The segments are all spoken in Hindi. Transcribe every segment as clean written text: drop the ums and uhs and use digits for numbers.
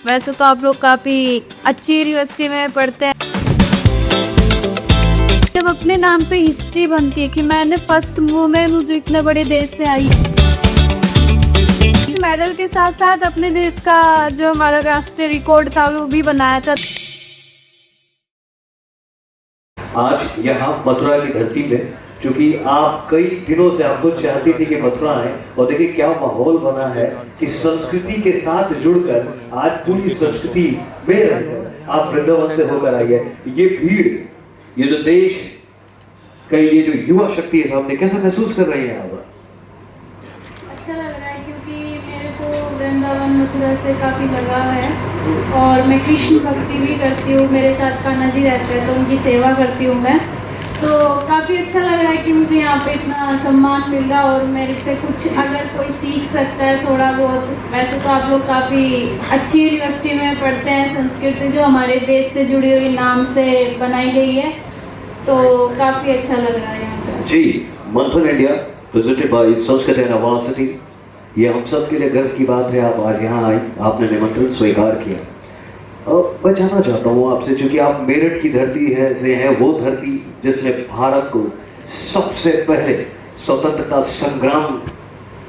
वैसे तो आप लोग काफ़ी अच्छी यूनिवर्सिटी में पढ़ते हैं। जब अपने नाम पे हिस्ट्री बनती है कि मैंने फर्स्ट वुमेन हूँ जो इतने बड़े देश से आई, मेडल के साथ साथ अपने देश का जो हमारा राष्ट्रीय रिकॉर्ड था वो भी बनाया था। आज यहाँ मथुरा की धरती में, क्योंकि आप कई दिनों से आपको चाहती थी कि मथुरा आए, और देखिए क्या माहौल बना है कि संस्कृति के साथ जुड़कर आज पूरी संस्कृति में रहकर आप वृंदावन से होकर आई है। ये भीड़, ये जो देश का ये जो युवा शक्ति है सामने, कैसा महसूस कर रही है आप? अच्छा लग रहा है क्योंकि मेरे को वृंदावन मथुरा से काफ़ी लगाव है और मैं कृष्ण भक्ति भी करती हूँ। मेरे साथ कान्हा जी रहते हैं तो उनकी सेवा करती हूँ मैं, तो काफ़ी अच्छा लग रहा है कि मुझे यहाँ पे इतना सम्मान मिल रहा और मेरे से कुछ अगर कोई सीख सकता है थोड़ा बहुत। वैसे तो आप लोग काफ़ी अच्छी यूनिवर्सिटी में पढ़ते हैं, संस्कृति जो हमारे देश से जुड़ी हुई नाम से बनाई गई है, तो काफ़ी अच्छा लग रहा है यहाँ पे। जी, मंथन India presented by Sanskrit university, ये हम सब के लिए गर्व की बात है। आप आज यहाँ आई, आपने निमंत्रण स्वीकार किया। मैं जानना चाहता हूँ आपसे, क्योंकि आप मेरठ की धरती है से हैं, वो धरती जिसमें भारत को सबसे पहले स्वतंत्रता संग्राम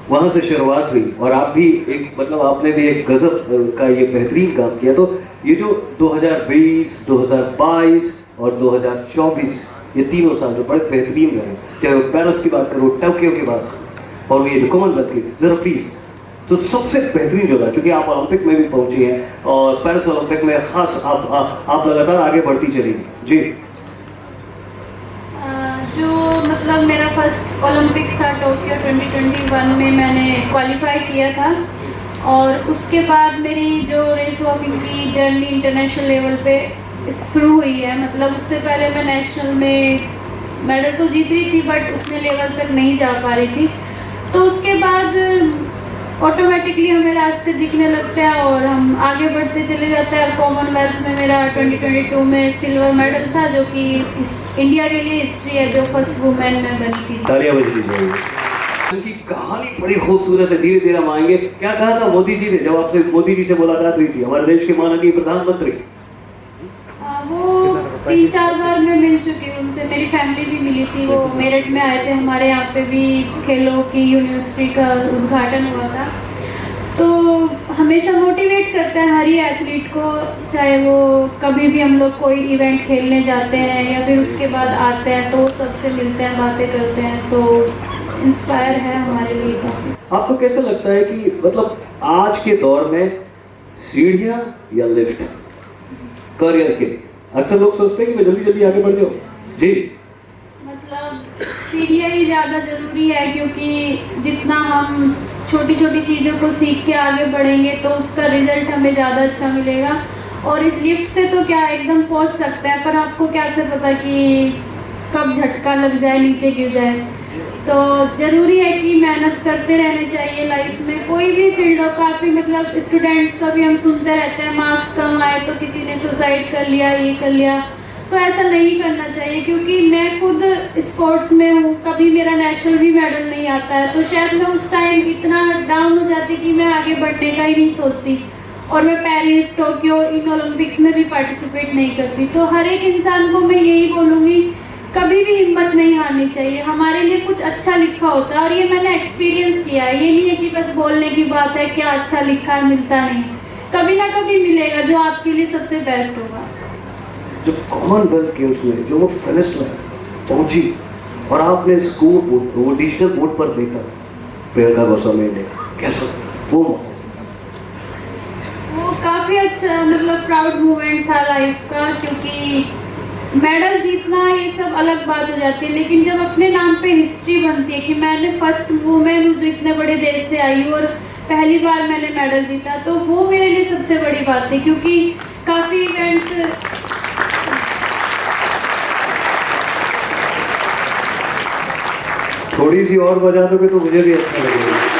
वहाँ से शुरुआत हुई, और आप भी एक मतलब आपने भी एक गजब का ये बेहतरीन काम किया। तो ये जो 2020, 2022 और 2024 ये तीनों साल जो बड़े बेहतरीन रहे, चाहे वो पेरिस की बात करो, टोक्यो की बात करो, और ये जो कॉमनवेल्थ की, जरा प्लीज तो सबसे बेहतरीन जगह, क्योंकि आप ओलंपिक में भी पहुंची हैं और पेरिस ओलंपिक में खास आप लगातार आगे बढ़ती चली जी। जो मतलब मेरा फर्स्ट ओलंपिक्स था टोक्यो 2021 में मैंने क्वालिफाई किया था, और उसके बाद मेरी जो रेस वॉकिंग की जर्नी इंटरनेशनल लेवल पे शुरू हुई है। मतलब उससे पहले मैं नेशनल में मेडल तो जीत रही थी बट उतने लेवल तक नहीं जा पा रही थी, तो उसके बाद ऑटोमेटिकली हमें रास्ते दिखने लगते हैं और हम आगे बढ़ते चले जाते हैं। कॉमनवेल्थ में मेरा 2022 में सिल्वर मेडल था, जो कि इंडिया के लिए हिस्ट्री है, जो फर्स्ट वुमेन में बनी थी। तालियां बजनी चाहिए। उनकी कहानी बड़ी खूबसूरत है, धीरे धीरे हम आएंगे। क्या कहा था मोदी जी ने जब आपसे मोदी जी से मुलाकात हुई थी, हमारे देश के माननीय प्रधानमंत्री? वो 3-4 बार मैं मिल चुकी हूँ उनसे, मेरी फैमिली भी मिली थी। वो मेरठ में आए थे, हमारे यहाँ पे भी खेलों की यूनिवर्सिटी का उद्घाटन हुआ था, तो हमेशा मोटिवेट करते हैं हर ही एथलीट को, चाहे वो कभी भी हम लोग कोई इवेंट खेलने जाते हैं या फिर उसके बाद आते हैं तो सबसे मिलते हैं, बातें करते हैं, तो इंस्पायर है हमारे लिए काफ़ी। आपको कैसा लगता है कि मतलब आज के दौर में सीढ़ियाँ या लिफ्ट करियर के लिए? अक्सर लोग सोचते हैं कि मैं जल्दी जल्दी आगे बढ़ जाऊँ जी। मतलब सीढ़ियाँ ही ज़्यादा ज़रूरी है, क्योंकि जितना हम छोटी छोटी चीज़ों को सीख के आगे बढ़ेंगे तो उसका रिजल्ट हमें ज़्यादा अच्छा मिलेगा। और इस लिफ्ट से तो क्या एकदम पहुंच सकता है, पर आपको कैसे पता कि कब झटका लग जाए, नीचे गिर जाए। तो ज़रूरी है कि मेहनत करते रहने चाहिए लाइफ में, कोई भी फील्ड हो। काफ़ी मतलब स्टूडेंट्स का भी हम सुनते रहते हैं, मार्क्स कम आए तो किसी ने सुसाइड कर लिया, ये कर लिया, तो ऐसा नहीं करना चाहिए। क्योंकि मैं खुद स्पोर्ट्स में हूँ, कभी मेरा नेशनल भी मेडल नहीं आता है, तो शायद मैं उस टाइम इतना डाउन हो जाती कि मैं आगे बढ़ने का ही नहीं सोचती, और मैं पेरिस, टोक्यो इन ओलंपिक्स में भी पार्टिसिपेट नहीं करती। तो हर एक इंसान को मैं यही बोलूँगी, कभी भी हिम्मत नहीं हारनी चाहिए। हमारे लिए कुछ अच्छा लिखा होता है, और ये मैंने एक्सपीरियंस किया है। ये नहीं है कि बस बोलने की बात है, क्या अच्छा लिखा है, मिलता नहीं, कभी ना कभी मिलेगा जो आपके लिए सबसे बेस्ट होगा। जो कॉमनवेल्थ के उसमें जो वो फिनिश में पहुंची और आपने स्कोर बोर्ड, वो डिजिटल बोर्ड पर देखा प्रियंका गोस्वामी ने, कैसा वो काफ़ी अच्छा मतलब प्राउड मोमेंट था लाइफ का। क्योंकि मेडल जीतना ये सब अलग बात हो जाती है, लेकिन जब अपने नाम पे हिस्ट्री बनती है कि मैंने फर्स्ट वुमेन हूँ जो इतने बड़े देश से आई हूँ और पहली बार मैंने मेडल जीता, तो वो मेरे लिए सबसे बड़ी बात थी। क्योंकि काफ़ी इवेंट्स थोड़ी सी और बजा दोगे तो मुझे भी अच्छा लगेगा।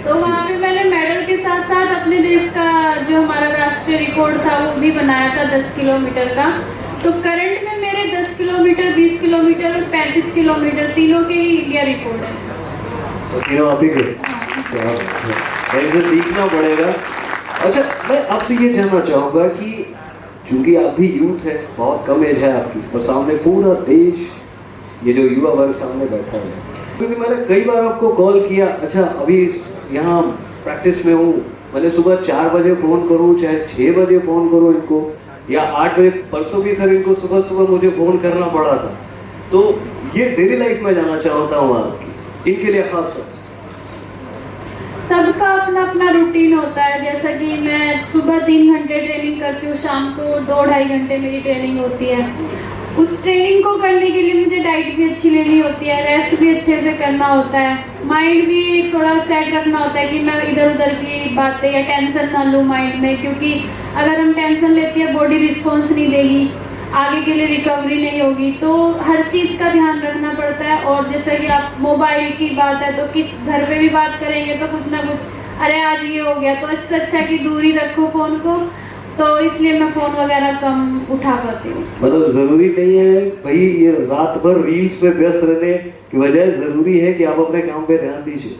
तो वहाँ पे मैंने मेडल के साथ साथ अपने देश का जो हमारा राष्ट्रीय रिकॉर्ड था वो भी बनाया था 10 किलोमीटर का। तो करंट में मेरे 10 किलोमीटर, 20 किलोमीटर और 35 किलोमीटर तीनों के ही इंडिया रिकॉर्ड है। तीनों आप ही के क्या बात है। इसे सीखना पड़ेगा। अच्छा, मैं आपसे ये जानना चाहूँगा कि चूंकि आप भी यूथ है, बहुत कम एज है आपकी, और सामने पूरा देश, ये जो युवा वर्ग सामने बैठा है, क्योंकि मैंने कई बार आपको कॉल किया, अच्छा अभी यहाँ प्रैक्टिस में हूँ, मैंने सुबह 4 बजे फ़ोन करूँ चाहे 6 बजे फ़ोन करूँ इनको, या 8 बजे, परसों भी सर इनको सुबह सुबह मुझे फ़ोन करना पड़ा था। तो ये डेली लाइफ में जाना चाहता हूँ आपकी, इनके लिए खास तौर से। सबका अपना अपना रूटीन होता है। जैसा कि मैं सुबह 3 घंटे ट्रेनिंग करती हूँ, शाम को 2-2.5 घंटे मेरी ट्रेनिंग होती है। उस ट्रेनिंग को करने के लिए मुझे डाइट भी अच्छी लेनी होती है, रेस्ट भी अच्छे से करना होता है, माइंड भी थोड़ा सेट रखना होता है कि मैं इधर उधर की बातें या टेंशन ना लूँ माइंड में, क्योंकि अगर हम टेंशन लेते हैं बॉडी रिस्पॉन्स नहीं देगी, आगे के लिए रिकवरी नहीं होगी। तो हर चीज़ का ध्यान रखना पड़ता है। और जैसे कि आप मोबाइल की बात है तो किस घर पे भी बात करेंगे तो कुछ ना कुछ, अरे आज ये हो गया, तो इससे अच्छा कि दूरी रखो फ़ोन को। तो इसलिए मैं फ़ोन वगैरह कम उठा पाती हूँ। मतलब ज़रूरी नहीं है भाई ये रात भर रील्स में व्यस्त रहने की बजाय, ज़रूरी है कि आप अपने काम पे ध्यान दीजिए।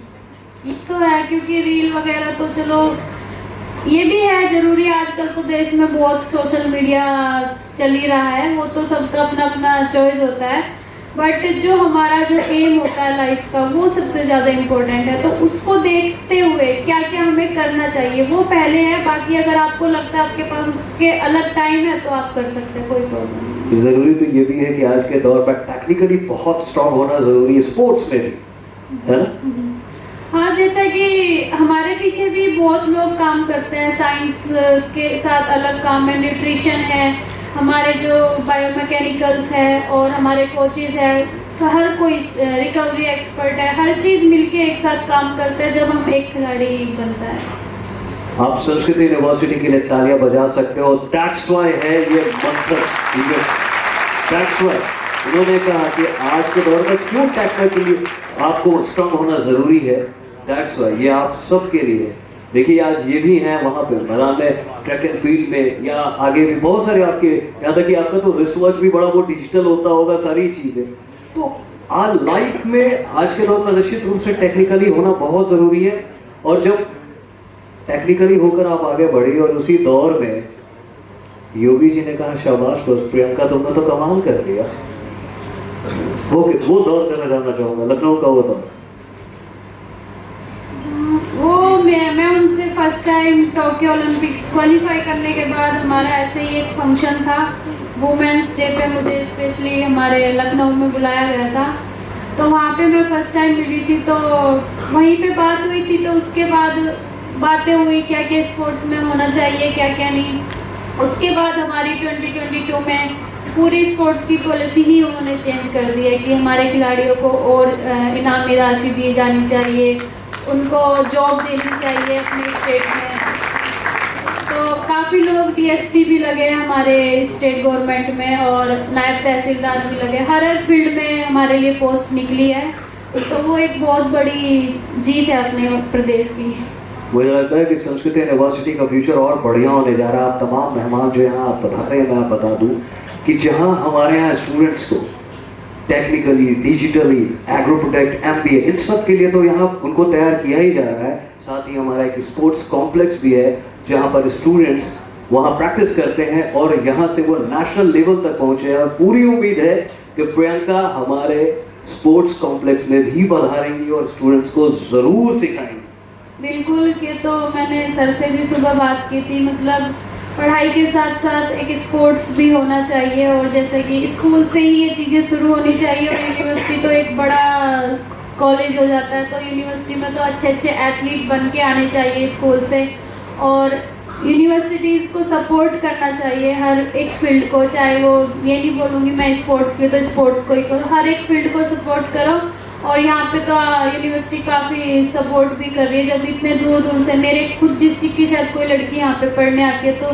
ये तो है, क्योंकि रील वगैरह तो चलो ये भी है ज़रूरी, आजकल तो देश में बहुत सोशल मीडिया चल ही रहा है, वो तो सबका अपना अपना चॉइस होता है। बट जो हमारा जो एम होता है लाइफ का, वो सबसे ज़्यादा इम्पोर्टेंट है। तो उसको देखते हुए क्या क्या हमें करना चाहिए वो पहले है, बाकी अगर आपको लगता है आपके पास उसके अलग टाइम है तो आप कर सकते हैं, कोई प्रॉब्लम नहीं। ज़रूरी तो ये भी है कि आज के दौर पर टेक्निकली बहुत स्ट्रांग होना ज़रूरी है, स्पोर्ट्स में भी, है ना? हाँ, जैसा कि हमारे पीछे भी बहुत लोग काम करते हैं, साइंस के साथ अलग काम है, न्यूट्रिशन है, हमारे जो बायोमैकेनिकल्स है, और हमारे कोचेज़ है, हर कोई रिकवरी एक्सपर्ट है, हर चीज़ मिलके एक साथ काम करते हैं जब हम एक खिलाड़ी बनता है। आप संस्कृत यूनिवर्सिटी के लिए तालियां बजा सकते हो। दैट्स वाई है ये मंत्र, दैट्स वाई उन्होंने कहा कि आज के दौर में क्यों टेक्निकली आपको स्ट्रांग होना ज़रूरी है। दैट्स वाई ये आप सबके लिए है। देखिए आज ये भी हैं वहाँ पे मैदान में, ट्रैक एंड फील्ड में, या आगे भी बहुत सारे आपके, यहाँ तक कि आपका तो रिस्ट वॉच भी बड़ा वो डिजिटल होता होगा, सारी चीज़ें। तो आज लाइफ में आज के दौर में निश्चित रूप से टेक्निकली होना बहुत ज़रूरी है। और जब टेक्निकली होकर आप आगे बढ़ी, और उसी दौर में योगी जी ने कहा शाबाश दोस्त प्रियंका तुमने तो कमाल कर दिया। वो दौर चला जाना चाहूँगा, लखनऊ का वो दौर। वो मैं उनसे first time Tokyo Olympics qualify करने के बाद हमारा ऐसे ही एक फंक्शन था, वुमेंस डे पे मुझे स्पेशली हमारे लखनऊ में बुलाया गया था। तो वहाँ पे मैं फर्स्ट टाइम मिली थी, तो वहीं पे बात हुई थी। तो उसके बाद बातें हुई क्या क्या स्पोर्ट्स में होना चाहिए, क्या क्या नहीं। उसके बाद हमारी 2022 में पूरी स्पोर्ट्स की पॉलिसी ही उन्होंने चेंज कर दी है कि हमारे खिलाड़ियों को और इनामी राशि दी जानी चाहिए, उनको जॉब देनी चाहिए अपने स्टेट में। तो काफ़ी लोग डीएसपी भी लगे हमारे स्टेट गवर्नमेंट में, और नायब तहसीलदार भी लगे, हर फील्ड में हमारे लिए पोस्ट निकली है। तो वो एक बहुत बड़ी जीत है अपने प्रदेश की। मुझे लगता है कि संस्कृत यूनिवर्सिटी का फ्यूचर और बढ़िया होने जा रहा है। आप तमाम मेहमान जो यहाँ आप बता रहे हैं, मैं बता दूँ कि जहाँ हमारे यहाँ स्टूडेंट्स को technically, digitally, agro protect, MBA, इन सब के लिए तो यहाँ उनको तैयार किया ही जा रहा है। साथ ही हमारा एक स्पोर्ट्स कॉम्प्लेक्स भी है जहाँ पर स्टूडेंट्स वहाँ प्रैक्टिस करते हैं और यहाँ से वो नेशनल लेवल तक पहुँचे हैं। और पूरी उम्मीद है कि प्रियंका हमारे स्पोर्ट्स कॉम्प्लेक्स में भी पधारेंगी और स्टूडेंट्स को ज़रूर सिखाएंगी। बिल्कुल, कि तो मैंने सर से भी सुबह बात की थी, मतलब पढ़ाई के साथ साथ एक स्पोर्ट्स भी होना चाहिए, और जैसे कि स्कूल से ही ये चीज़ें शुरू होनी चाहिए। और यूनिवर्सिटी तो एक बड़ा कॉलेज हो जाता है, तो यूनिवर्सिटी में तो अच्छे अच्छे एथलीट बन के आने चाहिए स्कूल से। और यूनिवर्सिटीज़ को सपोर्ट करना चाहिए हर एक फील्ड को, चाहे वो, ये नहीं बोलूँगी मैं स्पोर्ट्स की तो स्पोर्ट्स को ही करो, हर एक फील्ड को सपोर्ट करो। और यहाँ पे तो यूनिवर्सिटी काफ़ी सपोर्ट भी कर रही है। जब इतने दूर दूर से, मेरे खुद डिस्ट्रिक्ट की शायद कोई लड़की यहाँ पे पढ़ने आती है, तो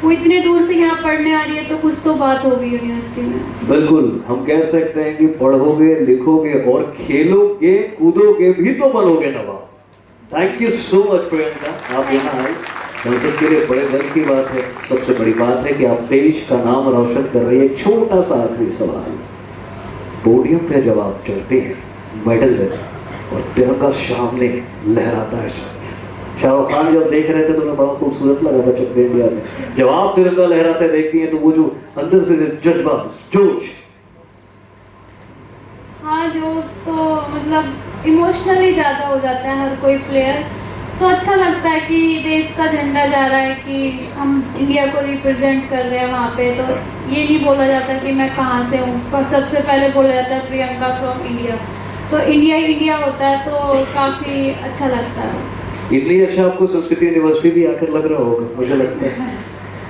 वो इतने दूर से यहाँ पढ़ने आ रही है, तो कुछ तो बात होगी यूनिवर्सिटी में। बिल्कुल, हम कह सकते हैं कि पढ़ोगे, लिखोगे और खेलोगे, कूदोगे भी तो बनोगे नवाब। Thank you so much Priyanka, आप यहाँ आए, हम सब के लिए बड़े गर्व की बात है। सबसे बड़ी बात है कि आप देश का नाम रोशन कर रही है। एक छोटा सा आखिरी सवाल, पोडियम पे जब आप चढ़ते हैं, मेडल लेते हैं, और तिरंगा सामने लहराता है। शाहरुख खान जब देख रहे थे तो उन्हें बड़ा खूबसूरत लगा था चक दे इंडिया में। जब आप तिरंगा लहराते देखती हैं तो वो जो अंदर से जज्बा, जोश। हाँ, जोश तो मतलब इमोशनली ज़्यादा हो जाता है हर कोई प्लेयर, तो अच्छा लगता है कि देश का झंडा जा रहा है, कि हम इंडिया को रिप्रेजेंट कर रहे हैं वहाँ पे। तो ये नहीं बोला जाता कि मैं कहाँ से हूँ, पर सबसे पहले बोला जाता है प्रियंका फ्रॉम इंडिया। तो इंडिया ही इंडिया होता है, तो काफ़ी अच्छा लगता है। इतनी अच्छा आपको संस्कृति यूनिवर्सिटी भी आकर लग रहा होगा, मुझे लगता है।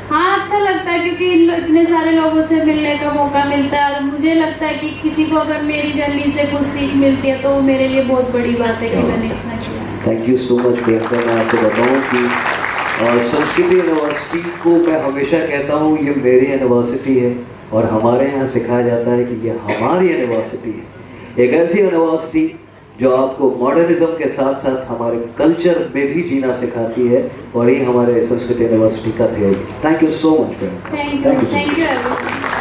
हाँ, अच्छा लगता है क्योंकि इतने सारे लोगों से मिलने का मौका मिलता है, और मुझे लगता है कि किसी को अगर मेरी जर्नी से कुछ सीख मिलती है तो वो मेरे लिए बहुत बड़ी बात है कि मैंने इतना किया है। Thank you so much Priyanka. मैं आपको बताऊँ कि संस्कृति यूनिवर्सिटी को मैं हमेशा कहता हूँ ये मेरी यूनिवर्सिटी है, और हमारे यहाँ सिखाया जाता है कि ये हमारी यूनिवर्सिटी है। एक ऐसी यूनिवर्सिटी जो आपको मॉडर्निज्म के साथ साथ हमारे कल्चर में भी जीना सिखाती है, और ये हमारे संस्कृत यूनिवर्सिटी का ध्येय है। Thank you so much. Thank you everyone.